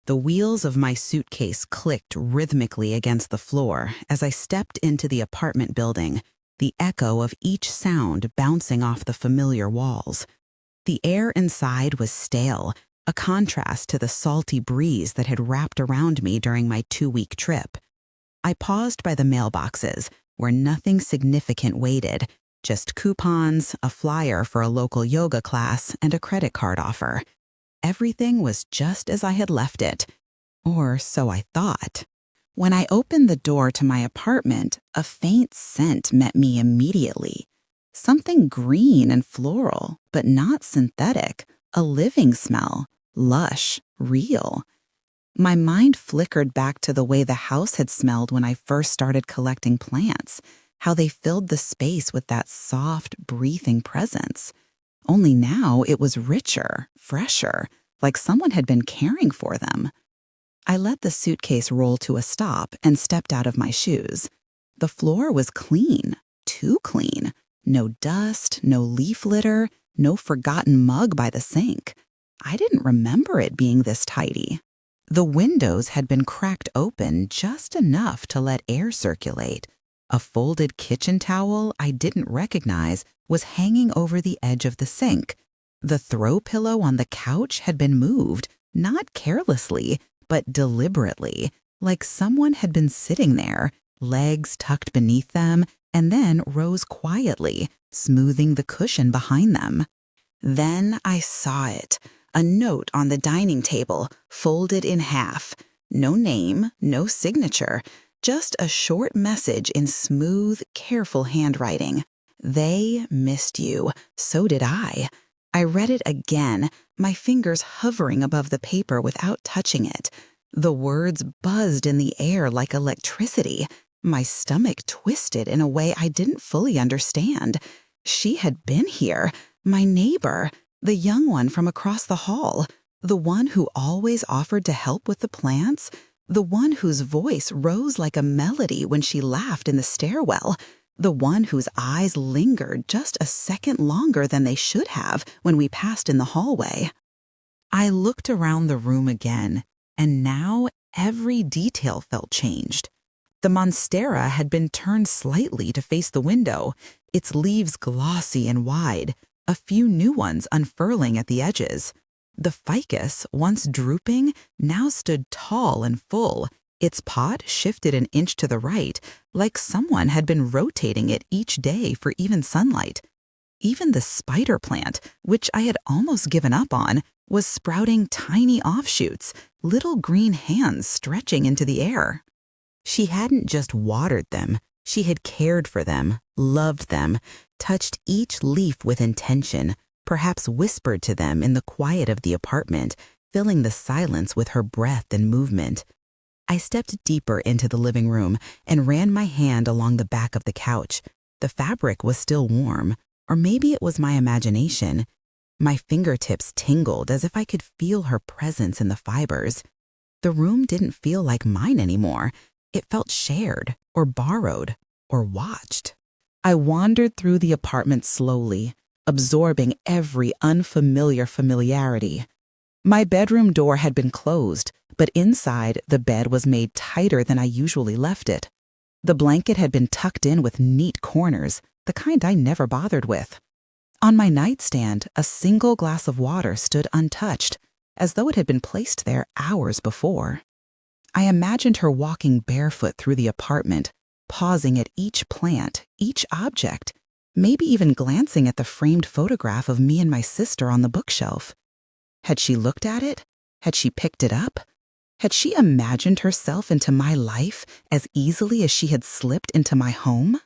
The wheels of my suitcase clicked rhythmically against the floor as I stepped into the apartment building, the echo of each sound bouncing off the familiar walls. The air inside was stale, a contrast to the salty breeze that had wrapped around me during my 2-week trip. I paused by the mailboxes, where nothing significant waited, just coupons, a flyer for a local yoga class, and a credit card offer. Everything was just as I had left it, or so I thought. When I opened the door to my apartment, a faint scent met me immediately. Something green and floral, but not synthetic, a living smell, lush, real. My mind flickered back to the way the house had smelled when I first started collecting plants, how they filled the space with that soft, breathing presence. Only now it was richer, fresher, like someone had been caring for them. I let the suitcase roll to a stop and stepped out of my shoes. The floor was clean, too clean. No dust, no leaf litter, no forgotten mug by the sink. I didn't remember it being this tidy. The windows had been cracked open just enough to let air circulate. A folded kitchen towel I didn't recognize was hanging over the edge of the sink. The throw pillow on the couch had been moved, not carelessly, but deliberately, like someone had been sitting there, legs tucked beneath them, and then rose quietly, smoothing the cushion behind them. Then I saw it, a note on the dining table, folded in half. No name, no signature, just a short message in smooth, careful handwriting. They missed you. So did I. I read it again, my fingers hovering above the paper without touching it. The words buzzed in the air like electricity. My stomach twisted in a way I didn't fully understand. She had been here, my neighbor, the young one from across the hall, the one who always offered to help with the plants, the one whose voice rose like a melody when she laughed in the stairwell, the one whose eyes lingered just a second longer than they should have when we passed in the hallway. I looked around the room again, and now every detail felt changed. The monstera had been turned slightly to face the window, its leaves glossy and wide, a few new ones unfurling at the edges. The ficus, once drooping, now stood tall and full, its pot shifted an inch to the right, like someone had been rotating it each day for even sunlight. Even the spider plant, which I had almost given up on, was sprouting tiny offshoots, little green hands stretching into the air. She hadn't just watered them, she had cared for them, loved them, touched each leaf with intention, perhaps whispered to them in the quiet of the apartment, filling the silence with her breath and movement. I stepped deeper into the living room and ran my hand along the back of the couch. The fabric was still warm, or maybe it was my imagination. My fingertips tingled as if I could feel her presence in the fibers. The room didn't feel like mine anymore. It felt shared, or borrowed, or watched. I wandered through the apartment slowly, absorbing every unfamiliar familiarity. My bedroom door had been closed, but inside the bed was made tighter than I usually left it. The blanket had been tucked in with neat corners, the kind I never bothered with. On my nightstand, a single glass of water stood untouched, as though it had been placed there hours before. I imagined her walking barefoot through the apartment, pausing at each plant, each object, maybe even glancing at the framed photograph of me and my sister on the bookshelf. Had she looked at it? Had she picked it up? Had she imagined herself into my life as easily as she had slipped into my home?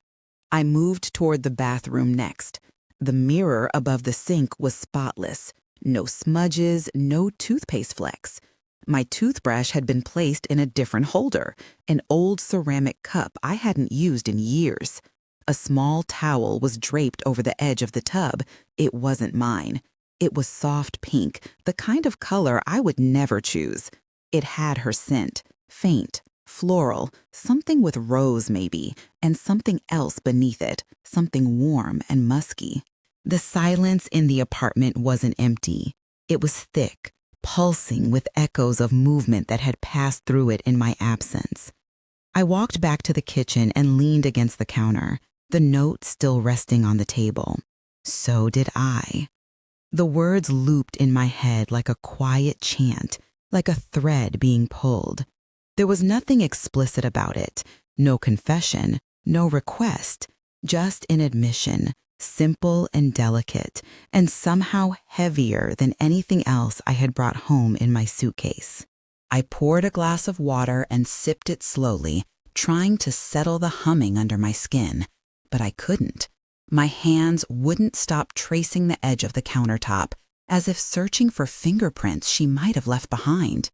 I moved toward the bathroom next. The mirror above the sink was spotless. No smudges, no toothpaste flecks. My toothbrush had been placed in a different holder, an old ceramic cup I hadn't used in years. A small towel was draped over the edge of the tub. It wasn't mine. It was soft pink, the kind of color I would never choose. It had her scent, faint, floral, something with rose maybe, and something else beneath it, something warm and musky. The silence in the apartment wasn't empty. It was thick, pulsing with echoes of movement that had passed through it in my absence. I walked back to the kitchen and leaned against the counter, the note still resting on the table. So did I. The words looped in my head like a quiet chant, like a thread being pulled. There was nothing explicit about it, no confession, no request, just an admission, simple and delicate, and somehow heavier than anything else I had brought home in my suitcase. I poured a glass of water and sipped it slowly, trying to settle the humming under my skin, but I couldn't. My hands wouldn't stop tracing the edge of the countertop, as if searching for fingerprints she might have left behind.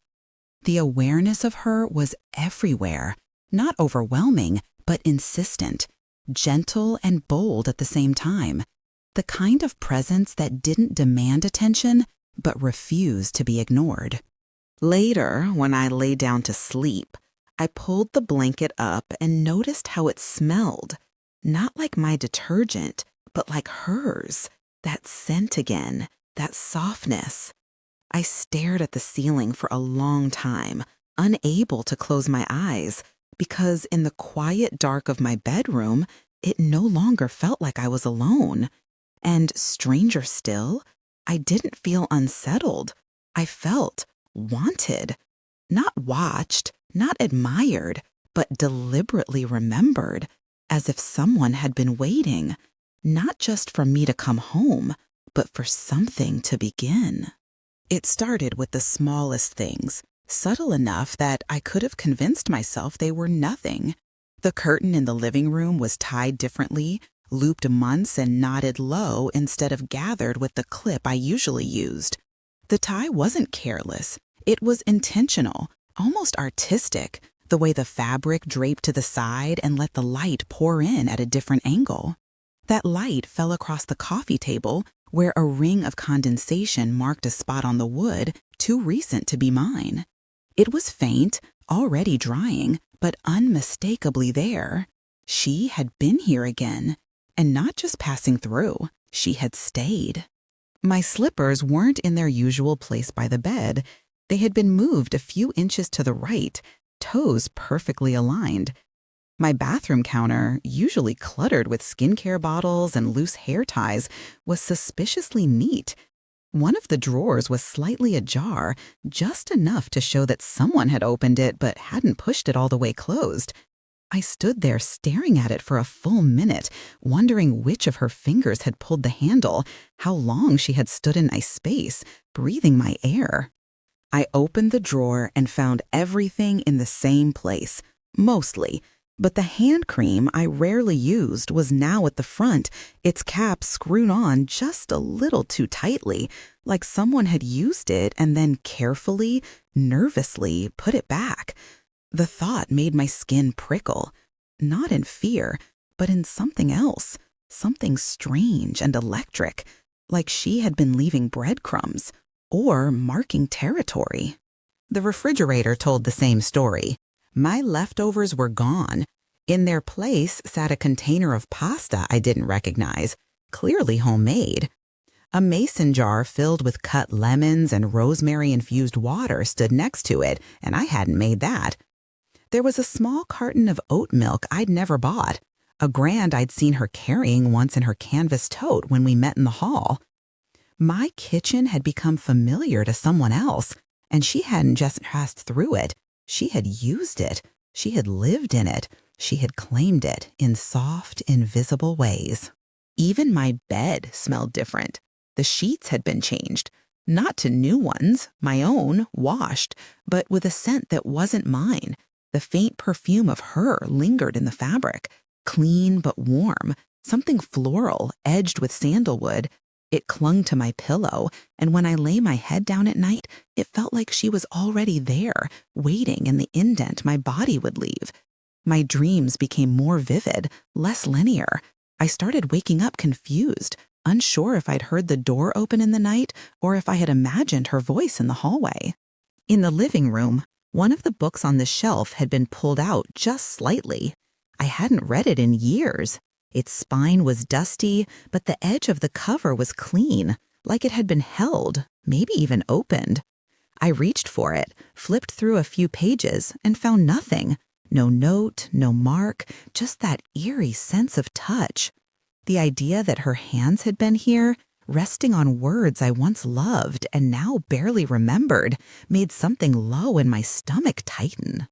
The awareness of her was everywhere, not overwhelming, but insistent, gentle and bold at the same time, the kind of presence that didn't demand attention, but refused to be ignored. Later, when I lay down to sleep, I pulled the blanket up and noticed how it smelled, not like my detergent, but like hers, that scent again, that softness. I stared at the ceiling for a long time, unable to close my eyes, because in the quiet dark of my bedroom, it no longer felt like I was alone. And stranger still, I didn't feel unsettled. I felt wanted. Not watched, not admired, but deliberately remembered, as if someone had been waiting, not just for me to come home, but for something to begin. It started with the smallest things, subtle enough that I could have convinced myself they were nothing. The curtain in the living room was tied differently, looped months and knotted low instead of gathered with the clip I usually used. The tie wasn't careless. It was intentional, almost artistic, the way the fabric draped to the side and let the light pour in at a different angle. That light fell across the coffee table, where a ring of condensation marked a spot on the wood too recent to be mine. It was faint, already drying, but unmistakably there. She had been here again, and not just passing through, she had stayed. My slippers weren't in their usual place by the bed. They had been moved a few inches to the right, toes perfectly aligned. My bathroom counter, usually cluttered with skincare bottles and loose hair ties, was suspiciously neat. One of the drawers was slightly ajar, just enough to show that someone had opened it but hadn't pushed it all the way closed. I stood there staring at it for a full minute, wondering which of her fingers had pulled the handle, how long she had stood in my space, breathing my air. I opened the drawer and found everything in the same place, mostly, but the hand cream I rarely used was now at the front, its cap screwed on just a little too tightly, like someone had used it and then carefully, nervously put it back. The thought made my skin prickle, not in fear, but in something else, something strange and electric, like she had been leaving breadcrumbs or marking territory. The refrigerator told the same story. My leftovers were gone. In their place sat a container of pasta I didn't recognize, clearly homemade. A mason jar filled with cut lemons and rosemary-infused water stood next to it, and I hadn't made that. There was a small carton of oat milk I'd never bought, a brand I'd seen her carrying once in her canvas tote when we met in the hall. My kitchen had become familiar to someone else, and she hadn't just passed through it. She had used it. She had lived in it. She had claimed it in soft, invisible ways. Even my bed smelled different. The sheets had been changed. Not to new ones, my own, washed, but with a scent that wasn't mine. The faint perfume of her lingered in the fabric, clean but warm, something floral, edged with sandalwood. It clung to my pillow, and when I lay my head down at night, it felt like she was already there, waiting in the indent my body would leave. My dreams became more vivid, less linear. I started waking up confused, unsure if I'd heard the door open in the night or if I had imagined her voice in the hallway. In the living room, one of the books on the shelf had been pulled out just slightly. I hadn't read it in years. Its spine was dusty, but the edge of the cover was clean, like it had been held, maybe even opened. I reached for it, flipped through a few pages, and found nothing. No note, no mark, just that eerie sense of touch. The idea that her hands had been here, resting on words I once loved and now barely remembered, made something low in my stomach tighten.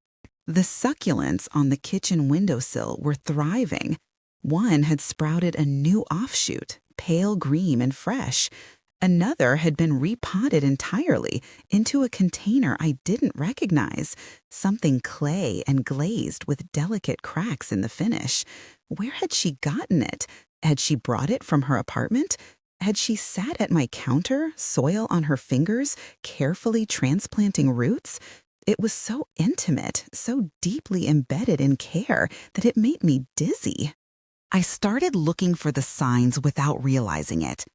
The succulents on the kitchen windowsill were thriving. One had sprouted a new offshoot, pale green and fresh. Another had been repotted entirely into a container I didn't recognize, something clay and glazed with delicate cracks in the finish. Where had she gotten it? Had she brought it from her apartment? Had she sat at my counter, soil on her fingers, carefully transplanting roots? It was so intimate, so deeply embedded in care that it made me dizzy. I started looking for the signs without realizing it.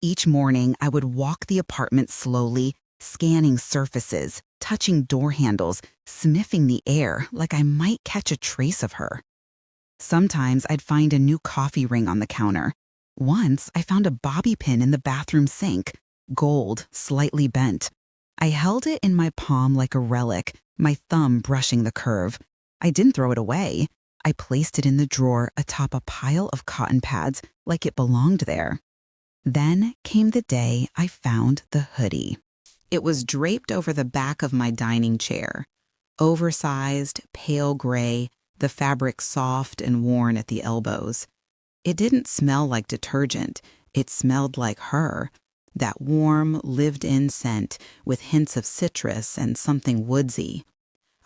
Each morning, I would walk the apartment slowly, scanning surfaces, touching door handles, sniffing the air like I might catch a trace of her. Sometimes I'd find a new coffee ring on the counter. Once, I found a bobby pin in the bathroom sink, gold, slightly bent. I held it in my palm like a relic, my thumb brushing the curve. I didn't throw it away. I placed it in the drawer atop a pile of cotton pads like it belonged there. Then came the day I found the hoodie. It was draped over the back of my dining chair. Oversized, pale gray, the fabric soft and worn at the elbows. It didn't smell like detergent. It smelled like her. That warm, lived-in scent with hints of citrus and something woodsy.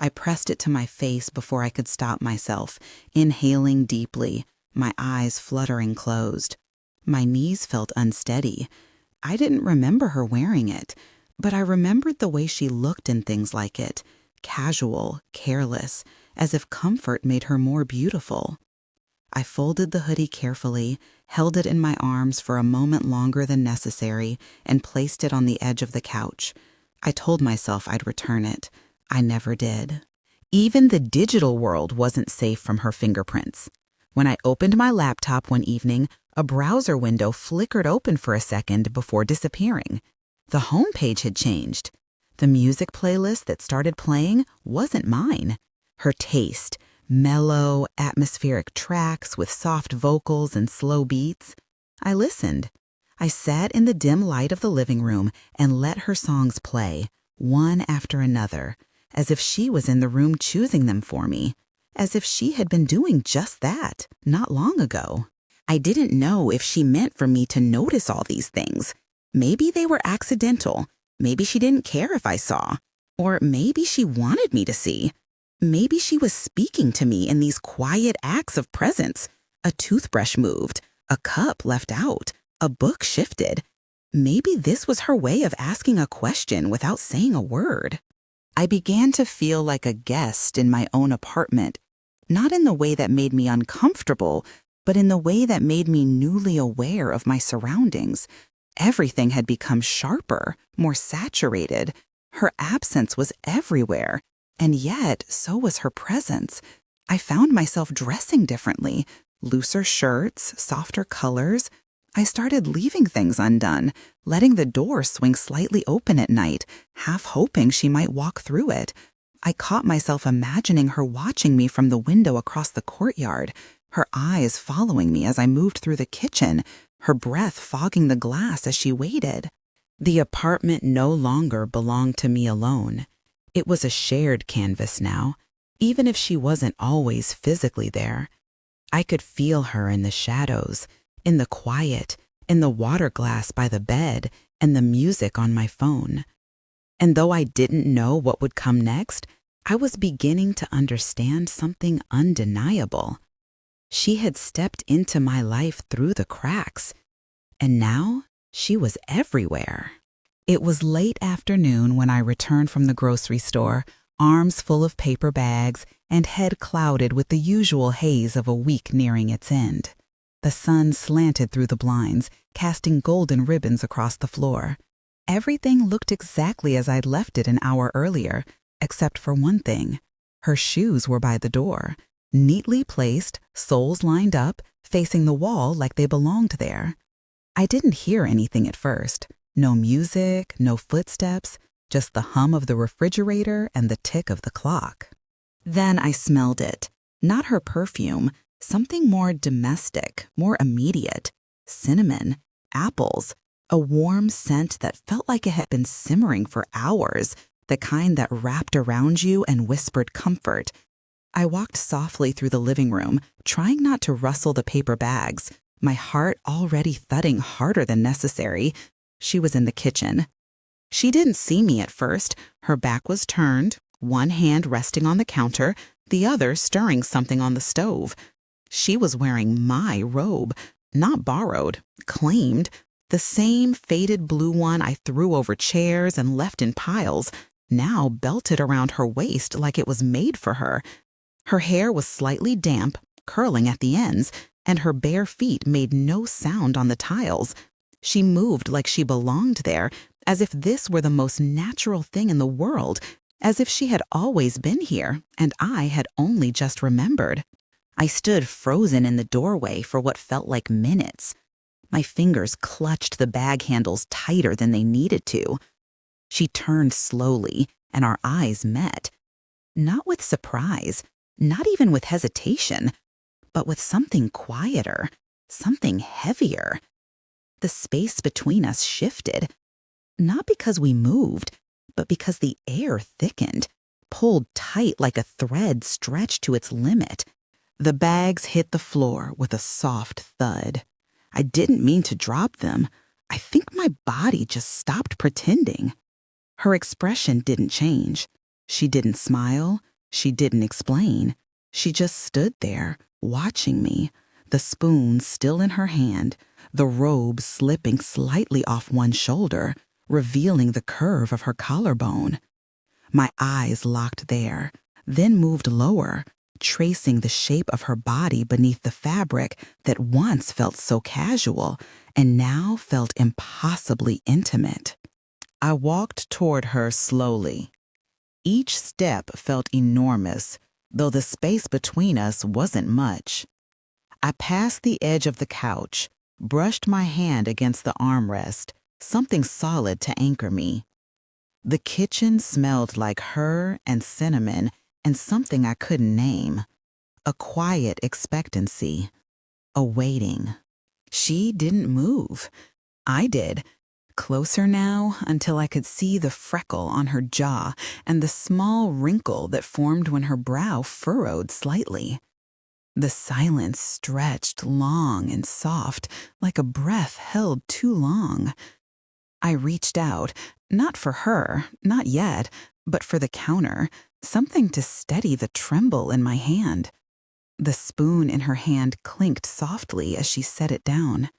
I pressed it to my face before I could stop myself, inhaling deeply, my eyes fluttering closed. My knees felt unsteady. I didn't remember her wearing it, but I remembered the way she looked in things like it, casual, careless, as if comfort made her more beautiful. I folded the hoodie carefully, held it in my arms for a moment longer than necessary, and placed it on the edge of the couch. I told myself I'd return it. I never did. Even the digital world wasn't safe from her fingerprints. When I opened my laptop one evening, a browser window flickered open for a second before disappearing. The homepage had changed. The music playlist that started playing wasn't mine. Her taste, mellow, atmospheric tracks with soft vocals and slow beats. I listened. I sat in the dim light of the living room and let her songs play, one after another, as if she was in the room choosing them for me, as if she had been doing just that not long ago. I didn't know if she meant for me to notice all these things. Maybe they were accidental. Maybe she didn't care if I saw. Or maybe she wanted me to see. Maybe she was speaking to me in these quiet acts of presence. A toothbrush moved, a cup left out, a book shifted. Maybe this was her way of asking a question without saying a word. I began to feel like a guest in my own apartment, not in the way that made me uncomfortable, but in the way that made me newly aware of my surroundings. Everything had become sharper, more saturated. Her absence was everywhere. And yet, so was her presence. I found myself dressing differently. Looser shirts, softer colors. I started leaving things undone, letting the door swing slightly open at night, half hoping she might walk through it. I caught myself imagining her watching me from the window across the courtyard, her eyes following me as I moved through the kitchen, her breath fogging the glass as she waited. The apartment no longer belonged to me alone. It was a shared canvas now, even if she wasn't always physically there. I could feel her in the shadows, in the quiet, in the water glass by the bed, and the music on my phone. And though I didn't know what would come next, I was beginning to understand something undeniable. She had stepped into my life through the cracks, and now she was everywhere. It was late afternoon when I returned from the grocery store, arms full of paper bags and head clouded with the usual haze of a week nearing its end. The sun slanted through the blinds, casting golden ribbons across the floor. Everything looked exactly as I'd left it an hour earlier, except for one thing. Her shoes were by the door, neatly placed, soles lined up, facing the wall like they belonged there. I didn't hear anything at first. No music, no footsteps, just the hum of the refrigerator and the tick of the clock. Then I smelled it. Not her perfume, something more domestic, more immediate. Cinnamon, apples, a warm scent that felt like it had been simmering for hours, the kind that wrapped around you and whispered comfort. I walked softly through the living room, trying not to rustle the paper bags, my heart already thudding harder than necessary. She was in the kitchen. She didn't see me at first. Her back was turned, one hand resting on the counter, the other stirring something on the stove. She was wearing my robe, not borrowed, claimed, the same faded blue one I threw over chairs and left in piles, now belted around her waist like it was made for her. Her hair was slightly damp, curling at the ends, and her bare feet made no sound on the tiles. She moved like she belonged there, as if this were the most natural thing in the world, as if she had always been here, and I had only just remembered. I stood frozen in the doorway for what felt like minutes. My fingers clutched the bag handles tighter than they needed to. She turned slowly, and our eyes met. Not with surprise, not even with hesitation, but with something quieter, something heavier. The space between us shifted, not because we moved, but because the air thickened, pulled tight like a thread stretched to its limit. The bags hit the floor with a soft thud. I didn't mean to drop them. I think my body just stopped pretending. Her expression didn't change. She didn't smile. She didn't explain. She just stood there, watching me, the spoon still in her hand, the robe slipping slightly off one shoulder, revealing the curve of her collarbone. My eyes locked there, then moved lower, tracing the shape of her body beneath the fabric that once felt so casual and now felt impossibly intimate. I walked toward her slowly. Each step felt enormous, though the space between us wasn't much. I passed the edge of the couch, brushed my hand against the armrest, something solid to anchor me. The kitchen smelled like her and cinnamon and something I couldn't name. A quiet expectancy, a waiting. She didn't move. I did. Closer now until I could see the freckle on her jaw and the small wrinkle that formed when her brow furrowed slightly. The silence stretched long and soft, like a breath held too long. I reached out, not for her, not yet, but for the counter, something to steady the tremble in my hand. The spoon in her hand clinked softly as she set it down.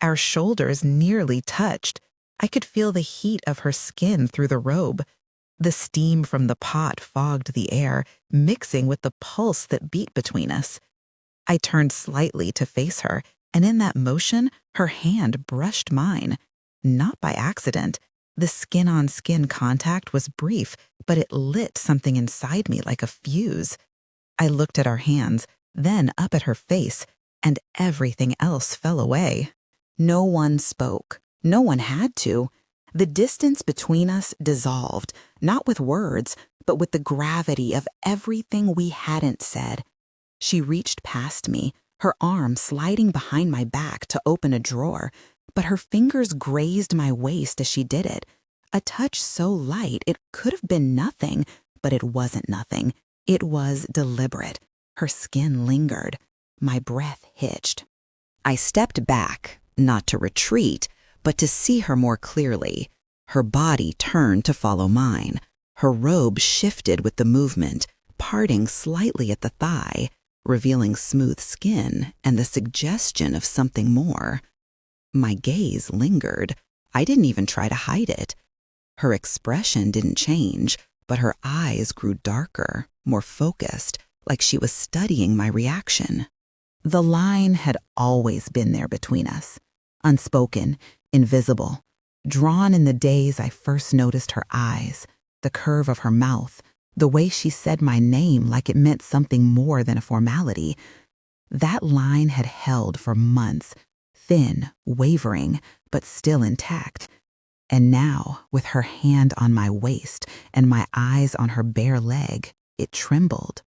Our shoulders nearly touched. I could feel the heat of her skin through the robe. The steam from the pot fogged the air, mixing with the pulse that beat between us. I turned slightly to face her, and in that motion, her hand brushed mine. Not by accident. The skin-on-skin contact was brief, but it lit something inside me like a fuse. I looked at our hands, then up at her face, and everything else fell away. No one spoke. No one had to. The distance between us dissolved, not with words, but with the gravity of everything we hadn't said. She reached past me, her arm sliding behind my back to open a drawer, but her fingers grazed my waist as she did it. A touch so light it could have been nothing, but it wasn't nothing. It was deliberate. Her skin lingered. My breath hitched. I stepped back, not to retreat, but to see her more clearly. Her body turned to follow mine. Her robe shifted with the movement, parting slightly at the thigh, revealing smooth skin and the suggestion of something more. My gaze lingered. I didn't even try to hide it. Her expression didn't change, but her eyes grew darker, more focused, like she was studying my reaction. The line had always been there between us, unspoken, invisible, drawn in the days I first noticed her eyes, the curve of her mouth, the way she said my name like it meant something more than a formality. That line had held for months, thin, wavering, but still intact. And now, with her hand on my waist and my eyes on her bare leg, it trembled.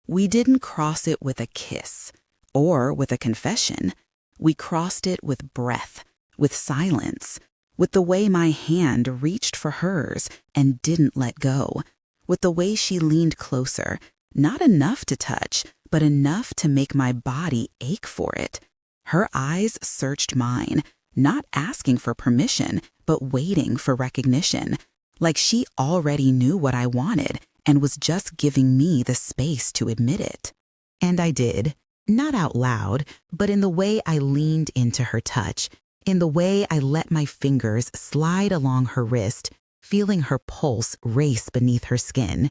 We didn't cross it with a kiss or with a confession. We crossed it with breath, with silence, with the way my hand reached for hers and didn't let go, with the way she leaned closer, not enough to touch, but enough to make my body ache for it. Her eyes searched mine, not asking for permission, but waiting for recognition, like she already knew what I wanted and was just giving me the space to admit it. And I did, not out loud, but in the way I leaned into her touch, in the way I let my fingers slide along her wrist, feeling her pulse race beneath her skin,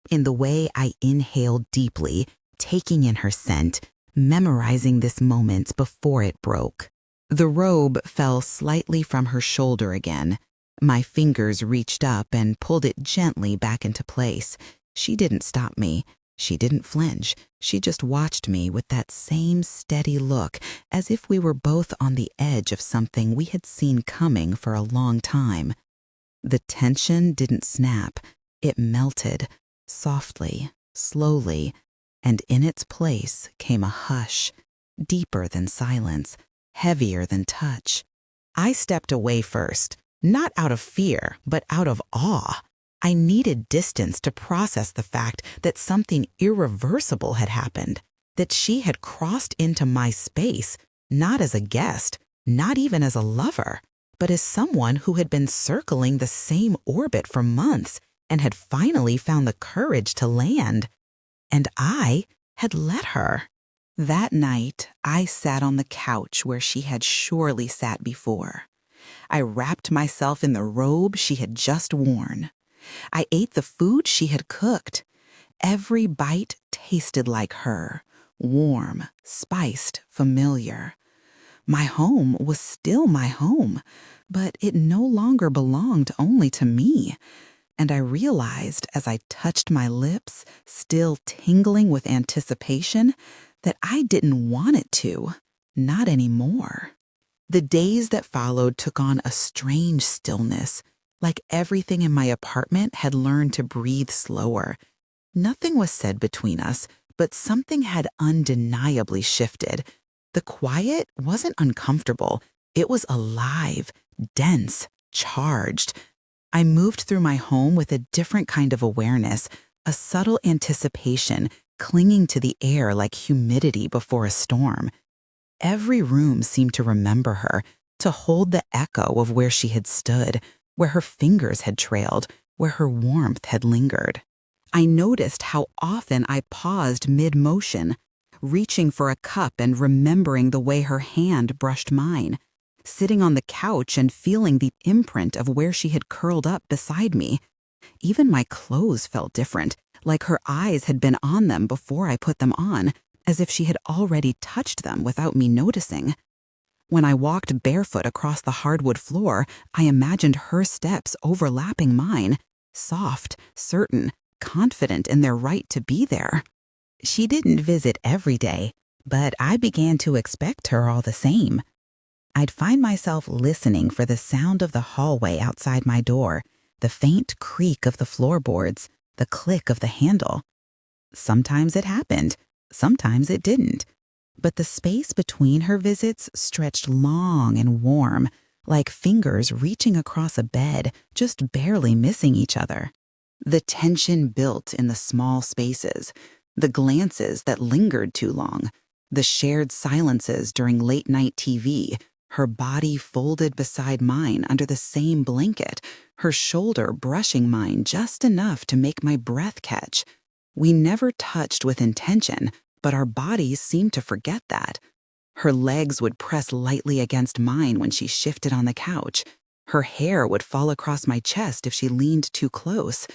in the way I inhaled deeply, taking in her scent, memorizing this moment before it broke. The robe fell slightly from her shoulder again. My fingers reached up and pulled it gently back into place. She didn't stop me. She didn't flinch. She just watched me with that same steady look, as if we were both on the edge of something we had seen coming for a long time. The tension didn't snap. It melted, softly, slowly, and in its place came a hush, deeper than silence, heavier than touch. I stepped away first, not out of fear, but out of awe. I needed distance to process the fact that something irreversible had happened, that she had crossed into my space, not as a guest, not even as a lover, but as someone who had been circling the same orbit for months and had finally found the courage to land. And I had let her. That night, I sat on the couch where she had surely sat before. I wrapped myself in the robe she had just worn. I ate the food she had cooked. Every bite tasted like her, warm, spiced, familiar. My home was still my home, but it no longer belonged only to me. And I realized as I touched my lips, still tingling with anticipation, that I didn't want it to, not anymore. The days that followed took on a strange stillness, like everything in my apartment had learned to breathe slower. Nothing was said between us, but something had undeniably shifted. The quiet wasn't uncomfortable. It was alive, dense, charged. I moved through my home with a different kind of awareness, a subtle anticipation clinging to the air like humidity before a storm. Every room seemed to remember her, to hold the echo of where she had stood, where her fingers had trailed, where her warmth had lingered. I noticed how often I paused mid-motion, reaching for a cup and remembering the way her hand brushed mine, sitting on the couch and feeling the imprint of where she had curled up beside me. Even my clothes felt different, like her eyes had been on them before I put them on, as if she had already touched them without me noticing. When I walked barefoot across the hardwood floor, I imagined her steps overlapping mine, soft, certain, confident in their right to be there. She didn't visit every day, but I began to expect her all the same. I'd find myself listening for the sound of the hallway outside my door, the faint creak of the floorboards, the click of the handle. Sometimes it happened, sometimes it didn't. But the space between her visits stretched long and warm, like fingers reaching across a bed, just barely missing each other. The tension built in the small spaces, the glances that lingered too long, the shared silences during late-night TV, her body folded beside mine under the same blanket, her shoulder brushing mine just enough to make my breath catch. We never touched with intention, but our bodies seemed to forget that. Her legs would press lightly against mine when she shifted on the couch. Her hair would fall across my chest if she leaned too close.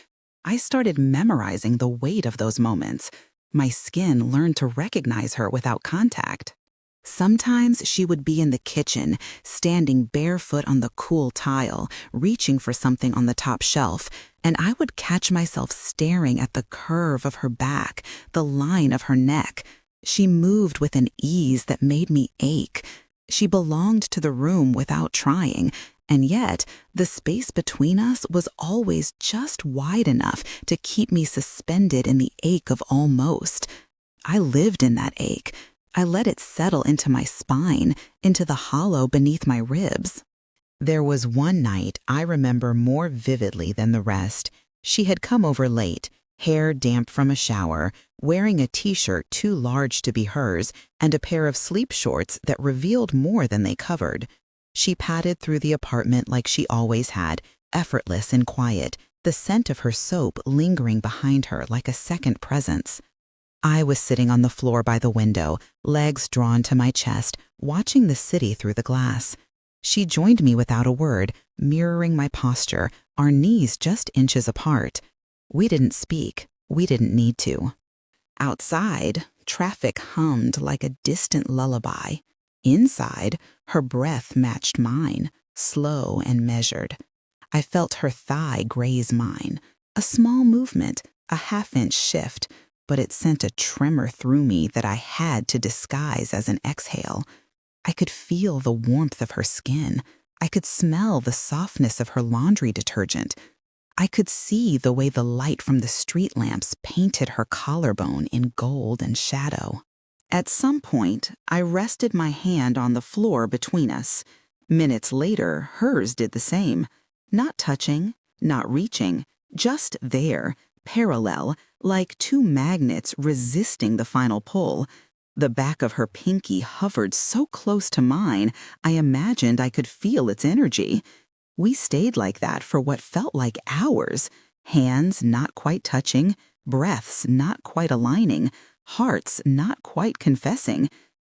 I started memorizing the weight of those moments. My skin learned to recognize her without contact. Sometimes she would be in the kitchen, standing barefoot on the cool tile, reaching for something on the top shelf, and I would catch myself staring at the curve of her back, the line of her neck. She moved with an ease that made me ache. She belonged to the room without trying, And yet, the space between us was always just wide enough to keep me suspended in the ache of almost. I lived in that ache. I let it settle into my spine, into the hollow beneath my ribs. There was one night I remember more vividly than the rest. She had come over late, hair damp from a shower, wearing a t-shirt too large to be hers, and a pair of sleep shorts that revealed more than they covered. She padded through the apartment like she always had, effortless and quiet, the scent of her soap lingering behind her like a second presence. I was sitting on the floor by the window, legs drawn to my chest, watching the city through the glass. She joined me without a word, mirroring my posture, our knees just inches apart. We didn't speak. We didn't need to. Outside, traffic hummed like a distant lullaby. Inside, her breath matched mine, slow and measured. I felt her thigh graze mine. A small movement, a half-inch shift, but it sent a tremor through me that I had to disguise as an exhale. I could feel the warmth of her skin. I could smell the softness of her laundry detergent. I could see the way the light from the street lamps painted her collarbone in gold and shadow. At some point, I rested my hand on the floor between us. Minutes later, hers did the same. Not touching, not reaching, just there, parallel, like two magnets resisting the final pull. The back of her pinky hovered so close to mine, I imagined I could feel its energy. We stayed like that for what felt like hours, hands not quite touching, breaths not quite aligning, hearts not quite confessing.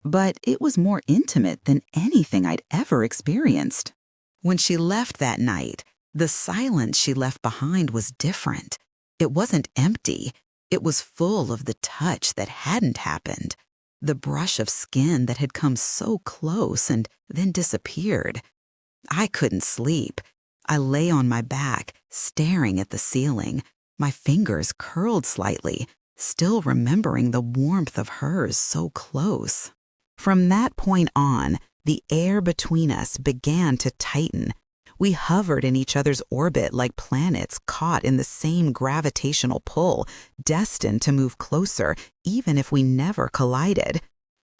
But it was more intimate than anything I'd ever experienced. When she left that night, the silence she left behind was different. It wasn't empty. It was full of the touch that hadn't happened. The brush of skin that had come so close and then disappeared. I couldn't sleep. I lay on my back, staring at the ceiling, my fingers curled slightly, still remembering the warmth of hers so close. From that point on, the air between us began to tighten. We hovered in each other's orbit like planets caught in the same gravitational pull, destined to move closer, even if we never collided.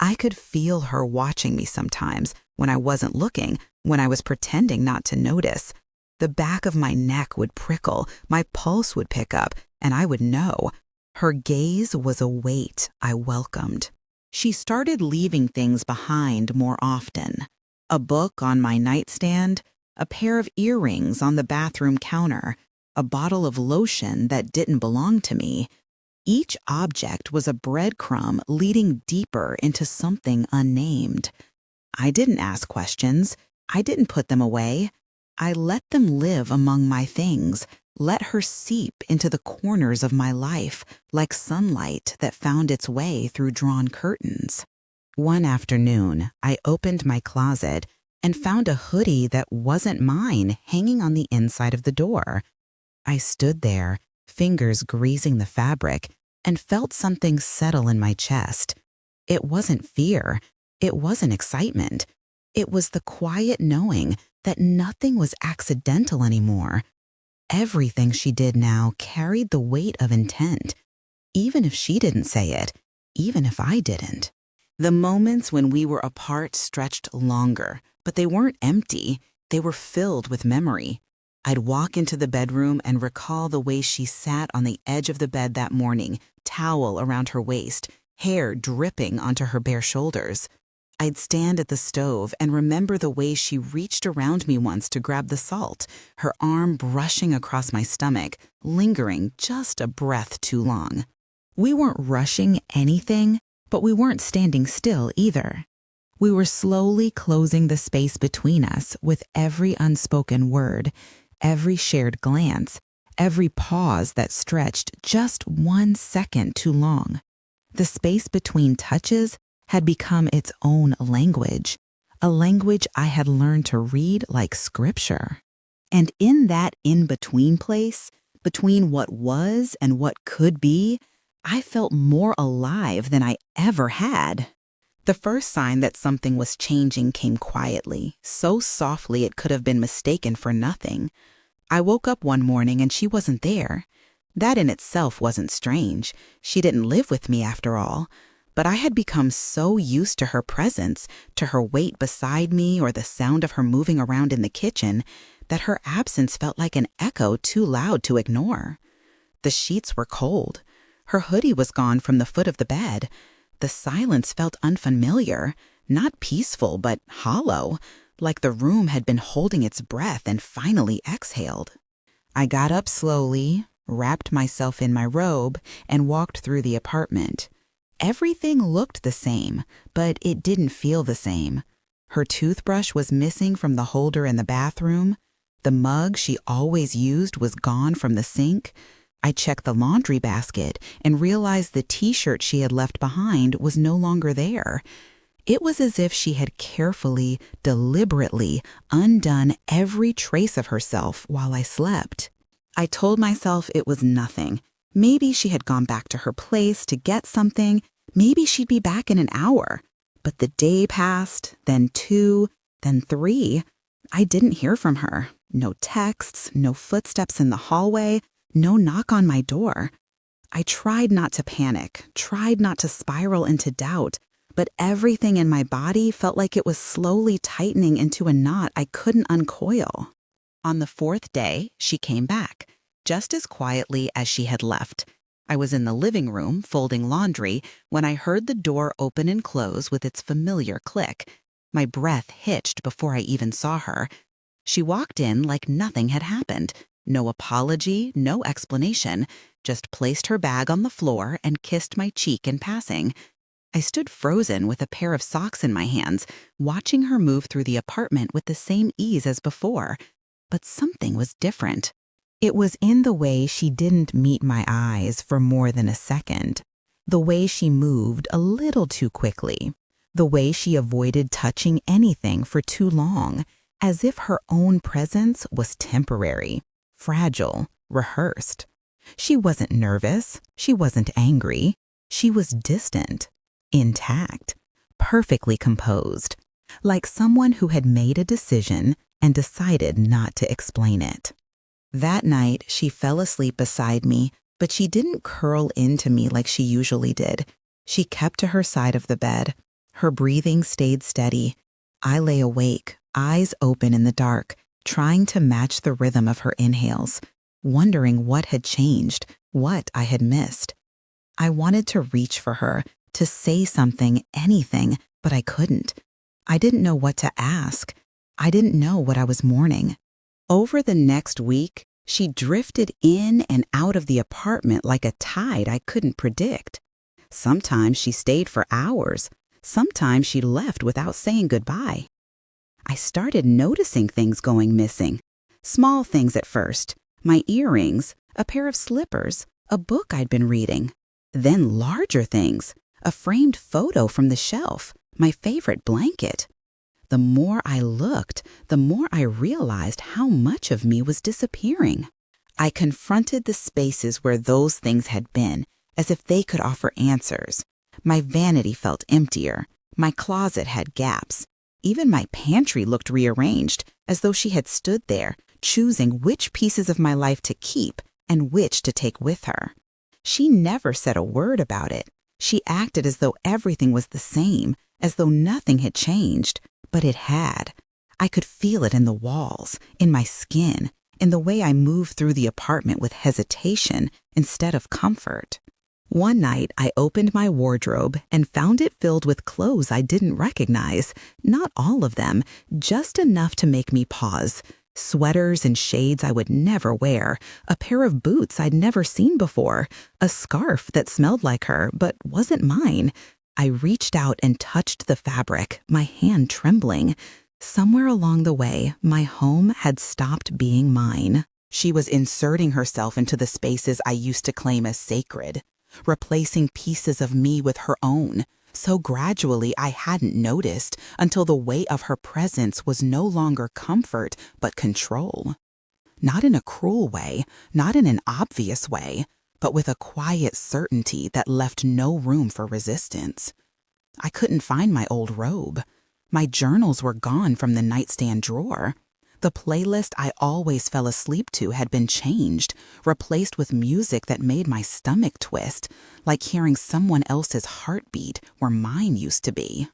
I could feel her watching me sometimes, when I wasn't looking, when I was pretending not to notice. The back of my neck would prickle, my pulse would pick up, and I would know. Her gaze was a weight I welcomed. She started leaving things behind more often. A book on my nightstand, a pair of earrings on the bathroom counter, a bottle of lotion that didn't belong to me. Each object was a breadcrumb leading deeper into something unnamed. I didn't ask questions. I didn't put them away. I let them live among my things, let her seep into the corners of my life like sunlight that found its way through drawn curtains. One afternoon, I opened my closet and found a hoodie that wasn't mine hanging on the inside of the door. I stood there, fingers greasing the fabric, and felt something settle in my chest. It wasn't fear. It wasn't excitement. It was the quiet knowing that nothing was accidental anymore. Everything she did now carried the weight of intent, even if she didn't say it, even if I didn't. The moments when we were apart stretched longer, but they weren't empty. They were filled with memory. I'd walk into the bedroom and recall the way she sat on the edge of the bed that morning, towel around her waist, hair dripping onto her bare shoulders. I'd stand at the stove and remember the way she reached around me once to grab the salt, her arm brushing across my stomach, lingering just a breath too long. We weren't rushing anything, but we weren't standing still either. We were slowly closing the space between us with every unspoken word, every shared glance, every pause that stretched just 1 second too long. The space between touches had become its own language, a language I had learned to read like scripture. And in that in-between place, between what was and what could be, I felt more alive than I ever had. The first sign that something was changing came quietly, so softly it could have been mistaken for nothing. I woke up one morning and she wasn't there. That in itself wasn't strange. She didn't live with me after all. But I had become so used to her presence, to her weight beside me or the sound of her moving around in the kitchen, that her absence felt like an echo too loud to ignore. The sheets were cold. Her hoodie was gone from the foot of the bed. The silence felt unfamiliar, not peaceful, but hollow, like the room had been holding its breath and finally exhaled. I got up slowly, wrapped myself in my robe, and walked through the apartment. Everything looked the same, but it didn't feel the same. Her toothbrush was missing from the holder in the bathroom. The mug she always used was gone from the sink. I checked the laundry basket and realized the t-shirt she had left behind was no longer there. It was as if she had carefully, deliberately undone every trace of herself while I slept. I told myself it was nothing. Maybe she had gone back to her place to get something. Maybe she'd be back in an hour. But the day passed, then 2, then 3. I didn't hear from her. No texts, no footsteps in the hallway, no knock on my door. I tried not to panic, tried not to spiral into doubt, but everything in my body felt like it was slowly tightening into a knot I couldn't uncoil. On the 4th day, she came back, just as quietly as she had left. I was in the living room folding laundry when I heard the door open and close with its familiar click. My breath hitched before I even saw her. She walked in like nothing had happened. No apology, no explanation, just placed her bag on the floor and kissed my cheek in passing. I stood frozen with a pair of socks in my hands, watching her move through the apartment with the same ease as before. But something was different. It was in the way she didn't meet my eyes for more than a second, the way she moved a little too quickly, the way she avoided touching anything for too long, as if her own presence was temporary, fragile, rehearsed. She wasn't nervous, she wasn't angry, she was distant, intact, perfectly composed, like someone who had made a decision and decided not to explain it. That night, she fell asleep beside me, but she didn't curl into me like she usually did. She kept to her side of the bed. Her breathing stayed steady. I lay awake, eyes open in the dark, trying to match the rhythm of her inhales, wondering what had changed, what I had missed. I wanted to reach for her, to say something, anything, but I couldn't. I didn't know what to ask. I didn't know what I was mourning. Over the next week, she drifted in and out of the apartment like a tide I couldn't predict. Sometimes she stayed for hours. Sometimes she left without saying goodbye. I started noticing things going missing. Small things at first. My earrings, a pair of slippers, a book I'd been reading. Then larger things. A framed photo from the shelf, my favorite blanket. The more I looked, the more I realized how much of me was disappearing. I confronted the spaces where those things had been, as if they could offer answers. My vanity felt emptier. My closet had gaps. Even my pantry looked rearranged, as though she had stood there, choosing which pieces of my life to keep and which to take with her. She never said a word about it. She acted as though everything was the same, as though nothing had changed. But it had. I could feel it in the walls, in my skin, in the way I moved through the apartment with hesitation instead of comfort. One night, I opened my wardrobe and found it filled with clothes I didn't recognize. Not all of them, just enough to make me pause. Sweaters and shades I would never wear, a pair of boots I'd never seen before, a scarf that smelled like her but wasn't mine. I reached out and touched the fabric, my hand trembling. Somewhere along the way, my home had stopped being mine. She was inserting herself into the spaces I used to claim as sacred, replacing pieces of me with her own, so gradually I hadn't noticed until the weight of her presence was no longer comfort but control. Not in a cruel way, not in an obvious way, but with a quiet certainty that left no room for resistance. I couldn't find my old robe. My journals were gone from the nightstand drawer. The playlist I always fell asleep to had been changed, replaced with music that made my stomach twist, like hearing someone else's heartbeat where mine used to be.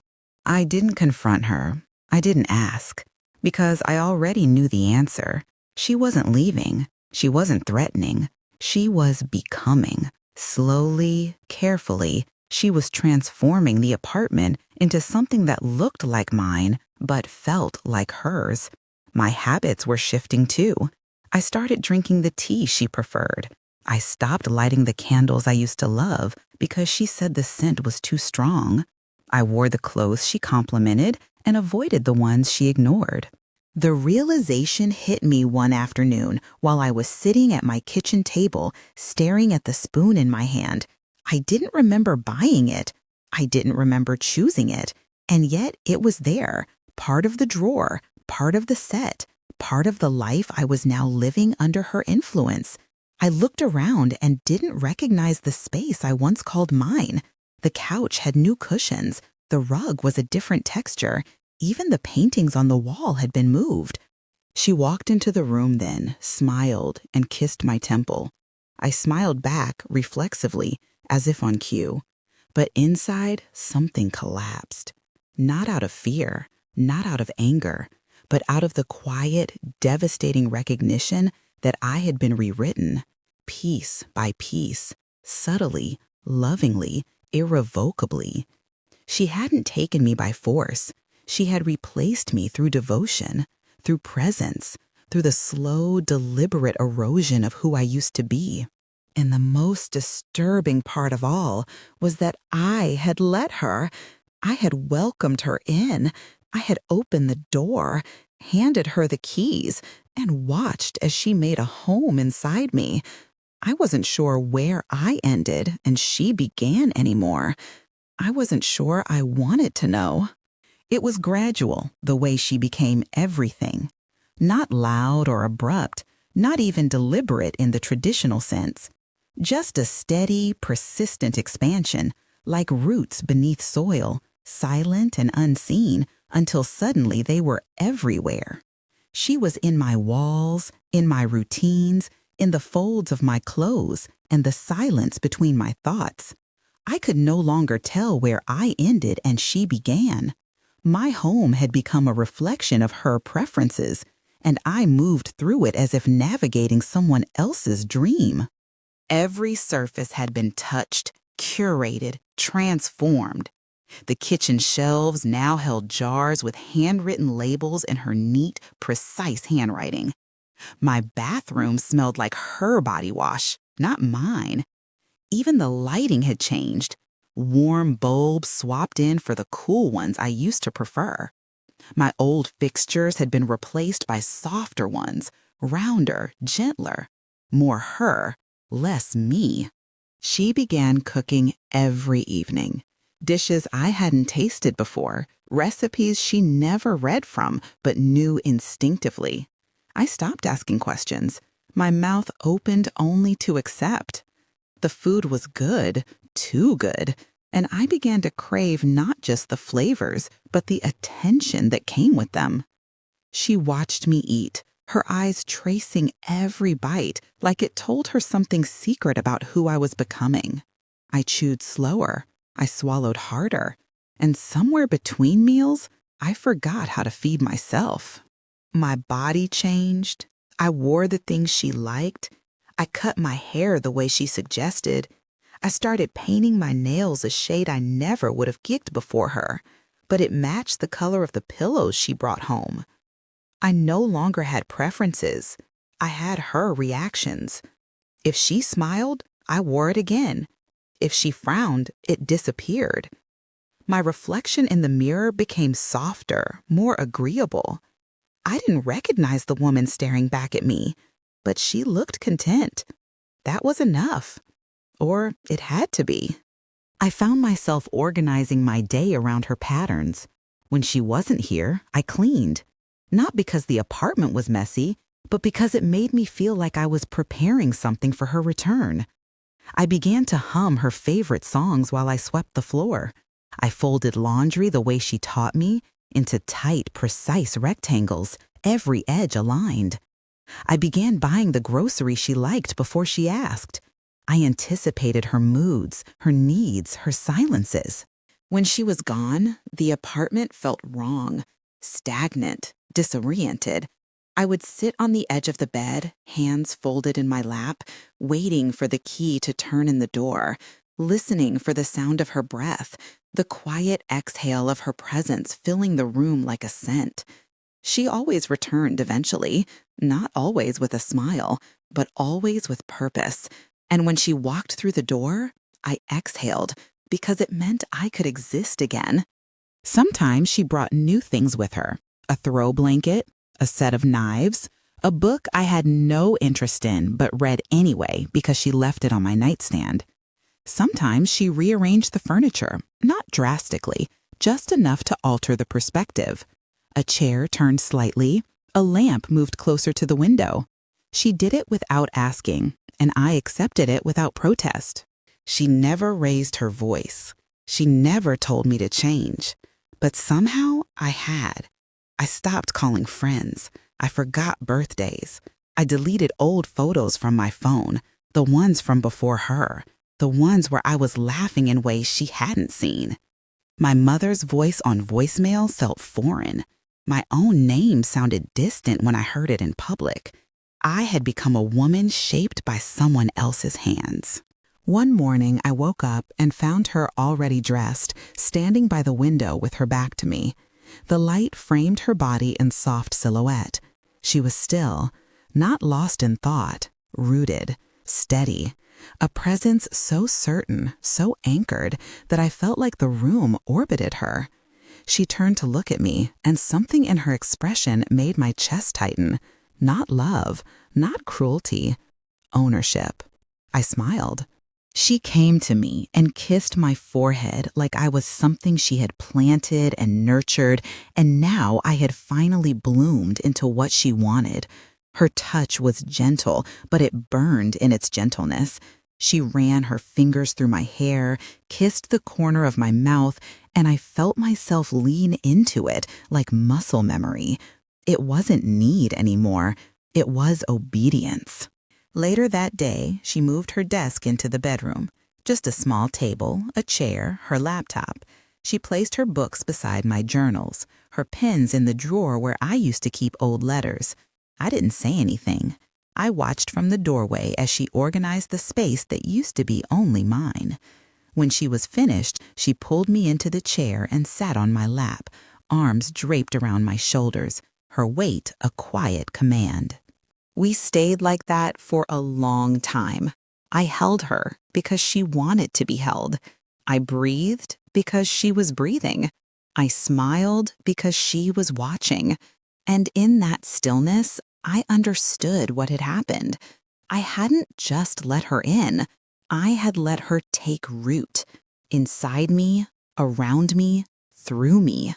I didn't confront her. I didn't ask, because I already knew the answer. She wasn't leaving. She wasn't threatening. She was becoming. Slowly, carefully, she was transforming the apartment into something that looked like mine, but felt like hers. My habits were shifting too. I started drinking the tea she preferred. I stopped lighting the candles I used to love because she said the scent was too strong. I wore the clothes she complimented and avoided the ones she ignored. The realization hit me one afternoon while I was sitting at my kitchen table, staring at the spoon in my hand. I didn't remember buying it. I didn't remember choosing it. And yet it was there, part of the drawer, part of the set, part of the life I was now living under her influence. I looked around and didn't recognize the space I once called mine. The couch had new cushions. The rug was a different texture. Even the paintings on the wall had been moved. She walked into the room then, smiled, and kissed my temple. I smiled back reflexively, as if on cue. But inside, something collapsed. Not out of fear, not out of anger, but out of the quiet, devastating recognition that I had been rewritten, piece by piece, subtly, lovingly, irrevocably. She hadn't taken me by force. She had replaced me through devotion, through presence, through the slow, deliberate erosion of who I used to be. And the most disturbing part of all was that I had let her. I had welcomed her in. I had opened the door, handed her the keys, and watched as she made a home inside me. I wasn't sure where I ended and she began anymore. I wasn't sure I wanted to know. It was gradual, the way she became everything. Not loud or abrupt, not even deliberate in the traditional sense. Just a steady, persistent expansion, like roots beneath soil, silent and unseen, until suddenly they were everywhere. She was in my walls, in my routines, in the folds of my clothes, and the silence between my thoughts. I could no longer tell where I ended and she began. My home had become a reflection of her preferences, and I moved through it as if navigating someone else's dream. Every surface had been touched, curated, transformed. The kitchen shelves now held jars with handwritten labels in her neat, precise handwriting. My bathroom smelled like her body wash, not mine. Even the lighting had changed. Warm bulbs swapped in for the cool ones I used to prefer. My old fixtures had been replaced by softer ones, rounder, gentler. More her, less me. She began cooking every evening. Dishes I hadn't tasted before, recipes she never read from but knew instinctively. I stopped asking questions. My mouth opened only to accept. The food was good, too good, and I began to crave not just the flavors, but the attention that came with them. She watched me eat, her eyes tracing every bite like it told her something secret about who I was becoming. I chewed slower, I swallowed harder, and somewhere between meals, I forgot how to feed myself. My body changed. I wore the things she liked. I cut my hair the way she suggested. I started painting my nails a shade I never would have geeked before her, but it matched the color of the pillows she brought home. I no longer had preferences. I had her reactions. If she smiled, I wore it again. If she frowned, it disappeared. My reflection in the mirror became softer, more agreeable. I didn't recognize the woman staring back at me, but she looked content. That was enough. Or it had to be. I found myself organizing my day around her patterns. When she wasn't here, I cleaned. Not because the apartment was messy, but because it made me feel like I was preparing something for her return. I began to hum her favorite songs while I swept the floor. I folded laundry the way she taught me, into tight, precise rectangles, every edge aligned. I began buying the groceries she liked before she asked. I anticipated her moods, her needs, her silences. When she was gone, the apartment felt wrong, stagnant, disoriented. I would sit on the edge of the bed, hands folded in my lap, waiting for the key to turn in the door, listening for the sound of her breath, the quiet exhale of her presence filling the room like a scent. She always returned eventually, not always with a smile, but always with purpose. And when she walked through the door, I exhaled because it meant I could exist again. Sometimes she brought new things with her, a throw blanket, a set of knives, a book I had no interest in but read anyway because she left it on my nightstand. Sometimes she rearranged the furniture, not drastically, just enough to alter the perspective. A chair turned slightly, a lamp moved closer to the window. She did it without asking, and I accepted it without protest. She never raised her voice. She never told me to change. But somehow I had. I stopped calling friends. I forgot birthdays. I deleted old photos from my phone, the ones from before her, the ones where I was laughing in ways she hadn't seen. My mother's voice on voicemail felt foreign. My own name sounded distant when I heard it in public. I had become a woman shaped by someone else's hands. One morning, I woke up and found her already dressed, standing by the window with her back to me. The light framed her body in soft silhouette. She was still, not lost in thought, rooted, steady, a presence so certain, so anchored, that I felt like the room orbited her. She turned to look at me, and something in her expression made my chest tighten. Not love, not cruelty, ownership. I smiled. She came to me and kissed my forehead like I was something she had planted and nurtured, and now I had finally bloomed into what she wanted. Her touch was gentle, but it burned in its gentleness. She ran her fingers through my hair, kissed the corner of my mouth, and I felt myself lean into it like muscle memory. It wasn't need anymore. It was obedience. Later that day, she moved her desk into the bedroom. Just a small table, a chair, her laptop. She placed her books beside my journals, her pens in the drawer where I used to keep old letters. I didn't say anything. I watched from the doorway as she organized the space that used to be only mine. When she was finished, she pulled me into the chair and sat on my lap, arms draped around my shoulders, her weight a quiet command. We stayed like that for a long time. I held her because she wanted to be held. I breathed because she was breathing. I smiled because she was watching. And in that stillness, I understood what had happened. I hadn't just let her in. I had let her take root. Inside me, around me, through me.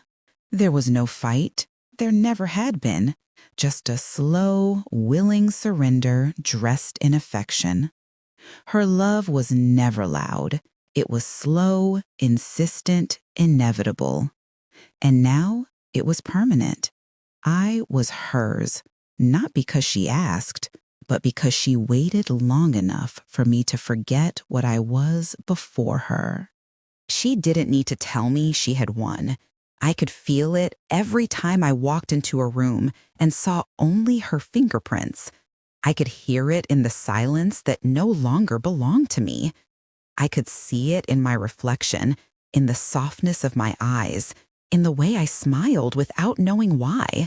There was no fight. There never had been. Just a slow, willing surrender dressed in affection. Her love was never loud. It was slow, insistent, inevitable. And now it was permanent. I was hers, not because she asked, but because she waited long enough for me to forget what I was before her. She didn't need to tell me she had won. I could feel it every time I walked into a room and saw only her fingerprints. I could hear it in the silence that no longer belonged to me. I could see it in my reflection, in the softness of my eyes, in the way I smiled without knowing why.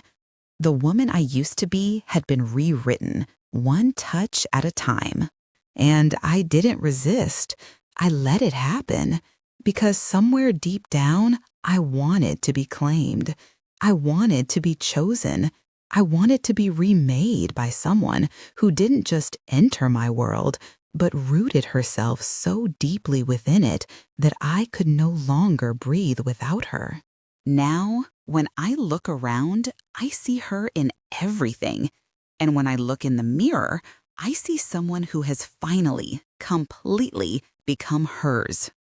The woman I used to be had been rewritten, one touch at a time. And I didn't resist. I let it happen. Because somewhere deep down, I wanted to be claimed. I wanted to be chosen. I wanted to be remade by someone who didn't just enter my world, but rooted herself so deeply within it that I could no longer breathe without her. Now, when I look around, I see her in everything. And when I look in the mirror, I see someone who has finally, completely become hers.